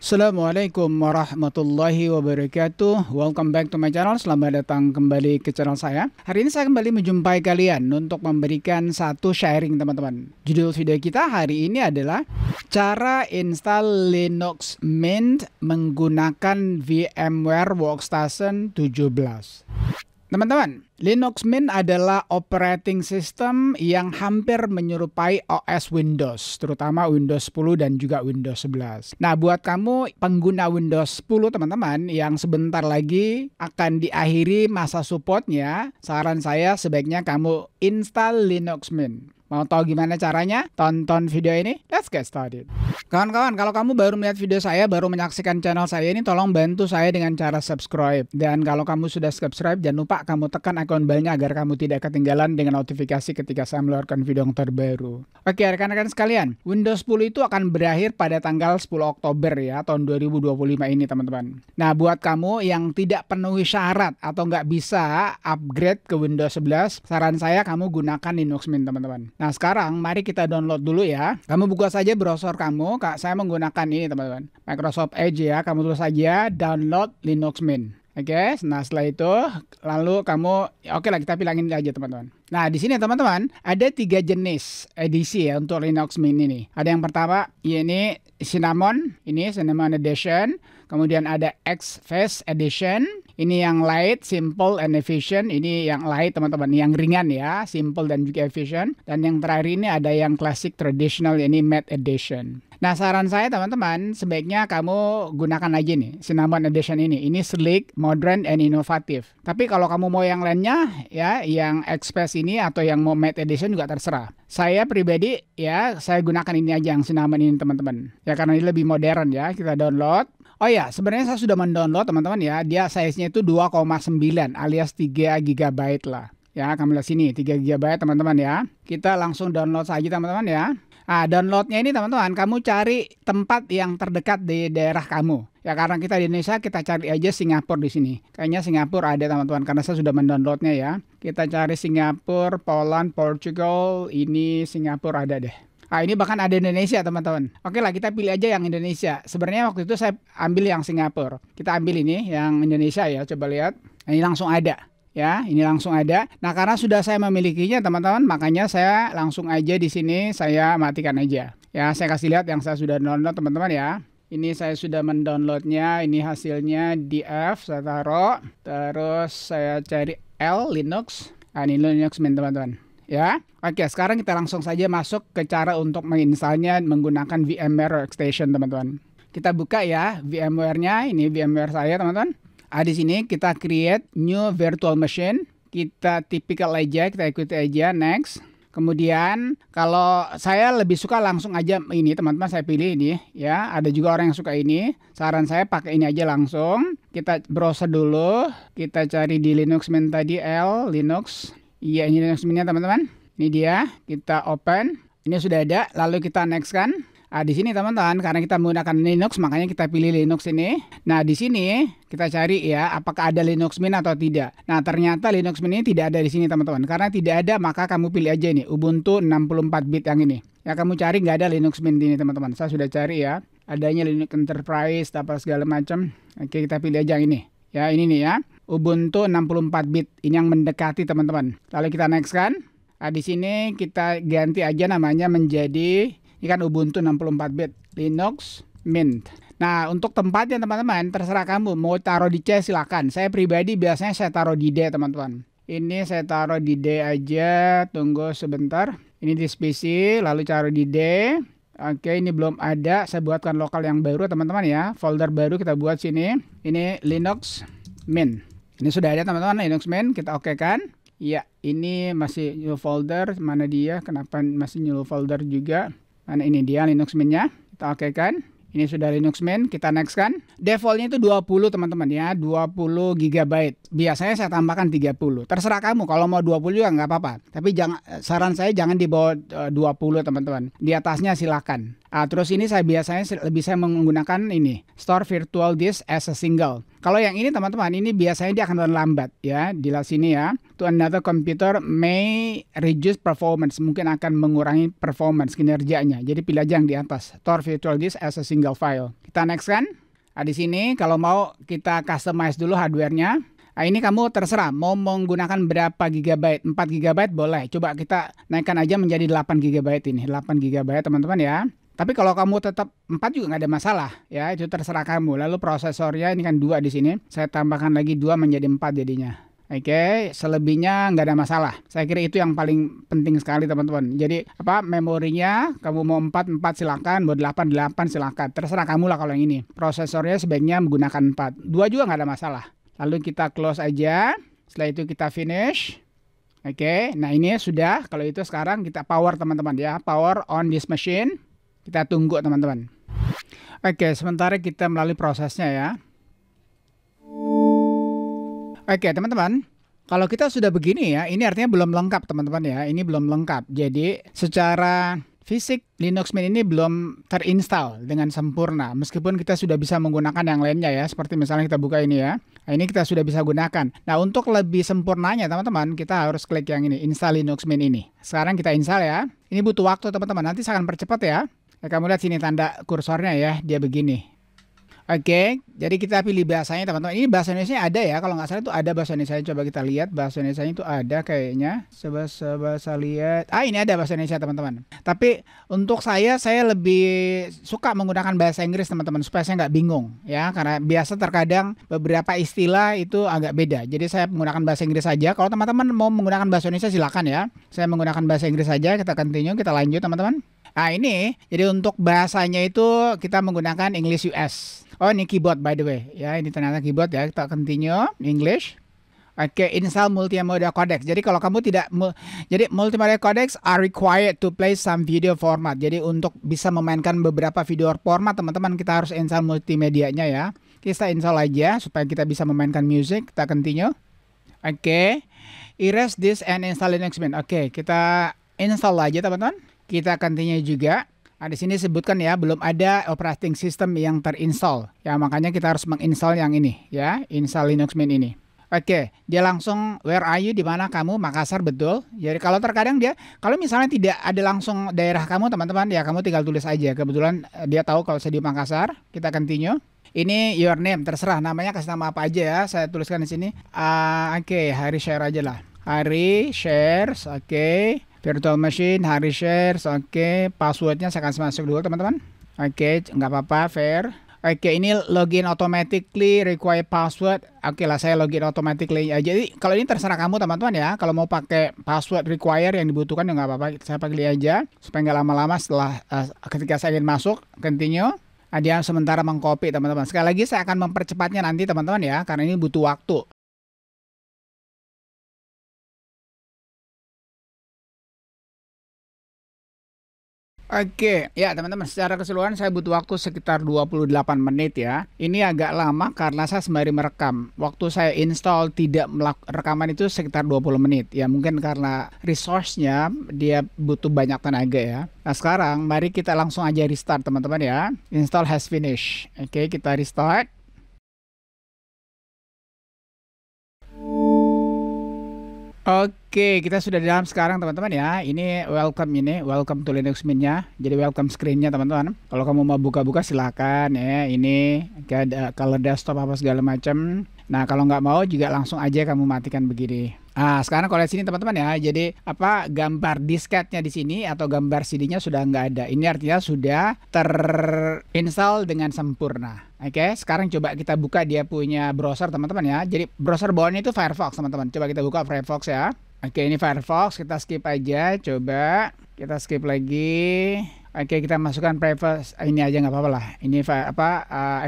Assalamualaikum warahmatullahi wabarakatuh. Welcome back to my channel. Selamat datang kembali ke channel saya. Hari ini saya kembali menjumpai kalian untuk memberikan satu sharing teman-teman. Judul video kita hari ini adalah cara install Linux Mint menggunakan VMware Workstation 17. Teman-teman, Linux Mint adalah operating system yang hampir menyerupai OS Windows, terutama Windows 10 dan juga Windows 11. Nah, buat kamu pengguna Windows 10 teman-teman yang sebentar lagi akan diakhiri masa supportnya, saran saya sebaiknya kamu install Linux Mint. Mau tahu gimana caranya? Tonton video ini. Let's get started. Kawan-kawan, kalau kamu baru melihat video saya, baru menyaksikan channel saya ini, tolong bantu saya dengan cara subscribe. Dan kalau kamu sudah subscribe, jangan lupa kamu tekan ikon belnya agar kamu tidak ketinggalan dengan notifikasi ketika saya mengeluarkan video yang terbaru. Oke, rekan-rekan sekalian, Windows 10 itu akan berakhir pada tanggal 10 Oktober ya, tahun 2025 ini teman-teman. Nah, buat kamu yang tidak penuhi syarat atau nggak bisa upgrade ke Windows 11, saran saya kamu gunakan Linux Mint teman-teman. Nah, sekarang mari kita download dulu ya. Kamu buka saja browser kamu. Saya menggunakan ini teman-teman, Microsoft Edge ya. Kamu tulis saja download Linux Mint. Oke, nah setelah itu lalu kamu, oke lah kita pilih aja teman-teman. Nah di sini teman-teman ada 3 jenis edisi ya untuk Linux Mint ini. Ada yang pertama ini Cinnamon Edition. Kemudian ada X-Face Edition. Ini yang light, simple, and efficient. Ini yang light teman-teman, yang ringan ya, simple dan juga efficient. Dan yang terakhir ini ada yang classic traditional, ini Matte Edition. Nah saran saya teman-teman, sebaiknya kamu gunakan aja nih Cinnamon Edition ini. Ini sleek, modern, and inovatif. Tapi kalau kamu mau yang lainnya ya, yang Express ini atau yang mau Matte Edition juga terserah. Saya pribadi ya, saya gunakan ini aja yang Cinnamon ini teman-teman. Ya karena ini lebih modern ya, kita download. Oh ya, sebenarnya saya sudah mendownload teman-teman ya. Dia size-nya itu 2,9 alias 3 GB lah. Ya, kamu lihat sini 3 GB teman-teman ya. Kita langsung download saja teman-teman ya. Nah, downloadnya ini teman-teman, kamu cari tempat yang terdekat di daerah kamu. Ya, karena kita di Indonesia, kita cari aja Singapura di sini. Kayaknya Singapura ada teman-teman, karena saya sudah mendownloadnya ya. Kita cari Singapura, Poland, Portugal, ini Singapura ada deh. Ah, ini bahkan ada Indonesia teman-teman. Oke lah, kita pilih aja yang Indonesia. Sebenarnya waktu itu saya ambil yang Singapura. Kita ambil ini yang Indonesia ya, coba lihat. Nah, ini langsung ada. Ya, ini langsung ada. Nah, karena sudah saya memilikinya teman-teman, makanya saya langsung aja di sini saya matikan aja. Ya, saya kasih lihat yang saya sudah download teman-teman ya. Ini saya sudah mendownloadnya. Ini hasilnya di F, saya taruh. Terus saya cari L, Linux. Nah, ini Linux Mint teman-teman. Ya, oke. Sekarang kita langsung saja masuk ke cara untuk menginstalnya menggunakan VMware Workstation, teman-teman. Kita buka ya VMware-nya. Ini VMware saya, teman-teman. Di sini kita create new virtual machine. Kita typical aja, kita ikuti aja, next. Kemudian kalau saya lebih suka langsung aja ini, teman-teman, saya pilih ini ya. Ada juga orang yang suka ini. Saran saya pakai ini aja langsung. Kita browser dulu. Kita cari di Linux Mint tadi L, Linux. Iya, ini Linux Mint-nya teman-teman. Ini dia, kita open. Ini sudah ada, lalu kita next kan. Nah, di sini teman-teman, karena kita menggunakan Linux, makanya kita pilih Linux ini. Nah, di sini kita cari ya, apakah ada Linux Mint atau tidak. Nah, ternyata Linux Mint ini tidak ada di sini teman-teman. Karena tidak ada, maka kamu pilih aja ini, Ubuntu 64 bit yang ini. Ya, kamu cari nggak ada Linux Mint ini teman-teman. Saya sudah cari ya, adanya Linux Enterprise, apa segala macam. Oke, kita pilih aja yang ini. Ya, ini nih ya. Ubuntu 64 bit, ini yang mendekati teman-teman. Lalu kita next kan. Nah, di sini kita ganti aja namanya menjadi, ini kan Ubuntu 64 bit, Linux Mint. Nah, untuk tempatnya teman-teman, terserah kamu. Mau taruh di C silakan. Saya pribadi biasanya saya taruh di D teman-teman. Ini saya taruh di D aja, tunggu sebentar. Ini di PC, lalu taruh di D. Oke, ini belum ada. Saya buatkan lokal yang baru teman-teman ya. Folder baru kita buat sini. Ini Linux Mint. Ini sudah ada teman-teman, Linux Mint, kita oke kan? Ya, ini masih new folder, mana dia? Kenapa masih new folder juga? Mana ini dia Linux Mint-nya? Kita oke kan? Ini sudah Linux Mint, kita next kan? Defaultnya itu 20 teman-teman ya, 20 GB. Biasanya saya tambahkan 30. Terserah kamu, kalau mau 20 juga nggak apa-apa. Tapi jangan, saran saya jangan di bawah 20 teman-teman. Di atasnya silakan. Terus ini saya biasanya lebih saya menggunakan ini, store virtual disk as a single. Kalau yang ini teman-teman, ini biasanya dia akan lambat ya, di sini ya. To another computer may reduce performance, mungkin akan mengurangi performance kinerjanya. Jadi pilih aja yang di atas, store virtual disk as a single file. Kita next kan? Di sini kalau mau kita customize dulu hardware-nya. Ini kamu terserah mau menggunakan berapa gigabyte, 4 gigabyte boleh. Coba kita naikkan aja menjadi 8 gigabyte ini, 8 gigabyte teman-teman ya. Tapi kalau kamu tetap 4 juga nggak ada masalah ya, itu terserah kamu. Lalu prosesornya ini kan 2 di sini, saya tambahkan lagi 2 menjadi 4 jadinya. Oke, selebihnya nggak ada masalah. Saya kira itu yang paling penting sekali teman-teman. Jadi memorinya kamu mau 4 silakan, mau 8 silakan. Terserah kamu lah kalau yang ini. Prosesornya sebaiknya menggunakan 4. 2 juga nggak ada masalah. Lalu kita close aja. Setelah itu kita finish. Oke, nah ini sudah. Kalau itu sekarang kita power teman-teman ya. Power on this machine. Kita tunggu teman-teman. Oke, sementara kita melalui prosesnya ya. Oke teman-teman, kalau kita sudah begini ya, ini artinya belum lengkap teman-teman ya. Ini belum lengkap. Jadi secara fisik Linux Mint ini belum terinstall dengan sempurna. Meskipun kita sudah bisa menggunakan yang lainnya ya. Seperti misalnya kita buka ini ya. Nah, ini kita sudah bisa gunakan. Nah untuk lebih sempurnanya teman-teman, kita harus klik yang ini, install Linux Mint ini. Sekarang kita install ya. Ini butuh waktu teman-teman. Nanti saya akan percepat ya. Nah, kamu lihat sini tanda kursornya ya, dia begini. Oke, jadi kita pilih bahasanya teman-teman. Ini bahasa Indonesia ada ya, kalau nggak salah itu ada bahasa Indonesia. Coba kita lihat bahasa Indonesia itu ada kayaknya. Coba saya lihat. Ini ada bahasa Indonesia teman-teman. Tapi untuk saya lebih suka menggunakan bahasa Inggris teman-teman, supaya saya nggak bingung ya. Karena biasa terkadang beberapa istilah itu agak beda. Jadi saya menggunakan bahasa Inggris saja. Kalau teman-teman mau menggunakan bahasa Indonesia silakan ya. Saya menggunakan bahasa Inggris saja. Kita continue, kita lanjut teman-teman. Nah ini, jadi untuk bahasanya itu kita menggunakan English US. Oh ini keyboard by the way. Ya ini ternyata keyboard ya. Kita continue, English. Oke, install multimedia codecs. Jadi kalau kamu jadi multimedia codecs are required to play some video format. Jadi untuk bisa memainkan beberapa video format teman-teman, kita harus install multimedianya ya. Kita install aja supaya kita bisa memainkan music. Kita continue. Oke, erase this and install Linux Mint. Oke, kita install aja teman-teman. Kita continue juga. Di sini sebutkan ya, belum ada operating system yang terinstall. Ya, makanya kita harus menginstall yang ini ya, install Linux Mint ini. Oke, dia langsung where are you, di mana kamu? Makassar, betul. Jadi kalau terkadang kalau misalnya tidak ada langsung daerah kamu teman-teman, ya kamu tinggal tulis aja. Kebetulan dia tahu kalau saya di Makassar. Kita continue. Ini your name, terserah namanya, kasih nama apa aja ya. Saya tuliskan di sini. Oke, Hari Share aja lah. Hari Shares, oke. Virtual machine, Hari Shares, oke. Passwordnya saya akan masuk dulu teman-teman. Oke, nggak apa-apa, fair. Oke, ini login automatically, require password. Oke lah, saya login automatically aja. Jadi kalau ini terserah kamu teman-teman ya. Kalau mau pakai password require yang dibutuhkan ya nggak apa-apa. Saya pakai aja supaya nggak lama-lama setelah ketika saya ingin masuk. Continue. Dia sementara mengcopy teman-teman. Sekali lagi saya akan mempercepatnya nanti teman-teman ya, karena ini butuh waktu. Oke, ya teman-teman, secara keseluruhan saya butuh waktu sekitar 28 menit ya. Ini agak lama karena saya sembari merekam. Waktu saya install tidak rekaman itu sekitar 20 menit. Ya mungkin karena resource-nya dia butuh banyak tenaga ya. Nah sekarang mari kita langsung aja restart teman-teman ya. Install has finished. Oke, kita restart. Oke, kita sudah di dalam sekarang teman-teman ya. Ini welcome to Linux Mint-nya. Jadi welcome screen-nya teman-teman. Kalau kamu mau buka-buka silakan ya. Ini ada color desktop apa segala macam. Nah, kalau nggak mau juga langsung aja kamu matikan begini. Sekarang kalau lihat sini teman-teman ya. Jadi gambar disketnya di sini atau gambar CD-nya sudah nggak ada. Ini artinya sudah terinstall dengan sempurna. Oke, sekarang coba kita buka dia punya browser teman-teman ya. Jadi browser bawahnya itu Firefox teman-teman. Coba kita buka Firefox ya. Oke, ini Firefox, kita skip aja. Coba kita skip lagi. Oke, kita masukkan Firefox. Ini aja nggak apa-apa lah. Ini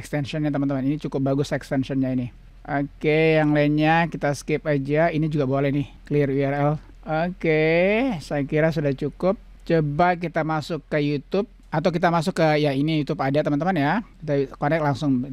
extensionnya teman-teman. Ini cukup bagus extensionnya ini. Oke, yang lainnya kita skip aja. Ini juga boleh nih, clear URL. Oke, saya kira sudah cukup. Coba kita masuk ke YouTube. Atau kita masuk ke, ya ini YouTube ada teman-teman ya. Kita connect langsung.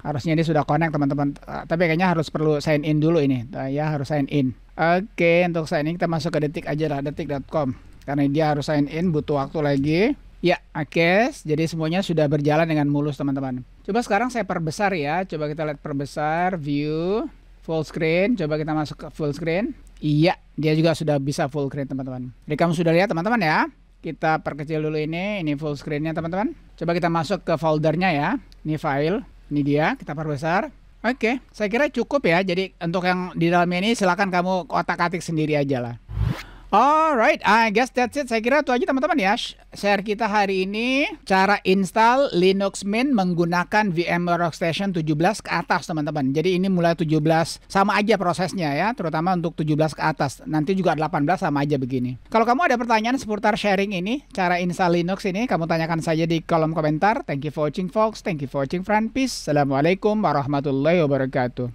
Harusnya dia sudah connect teman-teman. Tapi kayaknya perlu sign in dulu ini. Ya harus sign in. Oke, untuk sign in kita masuk ke detik aja lah, detik.com. Karena dia harus sign in, butuh waktu lagi. Ya, oke. Jadi semuanya sudah berjalan dengan mulus teman-teman. Coba sekarang saya perbesar ya. Coba kita lihat perbesar, view, full screen. Coba kita masuk ke full screen. Iya, dia juga sudah bisa full screen teman-teman. Jadi kamu sudah lihat teman-teman ya. Kita perkecil dulu ini full screennya teman-teman. Coba kita masuk ke foldernya ya. Ini file, ini dia, kita perbesar. Oke, saya kira cukup ya. Jadi untuk yang di dalamnya ini silakan kamu otak-atik sendiri aja lah. Alright, I guess that's it. Saya kira itu aja teman-teman ya. Share kita hari ini cara install Linux Mint menggunakan VMware Workstation 17 ke atas teman-teman. Jadi ini mulai 17 sama aja prosesnya ya, terutama untuk 17 ke atas. Nanti juga 18 sama aja begini. Kalau kamu ada pertanyaan seputar sharing ini, cara install Linux ini, kamu tanyakan saja di kolom komentar. Thank you for watching folks. Thank you for watching friend. Peace. Assalamualaikum warahmatullahi wabarakatuh.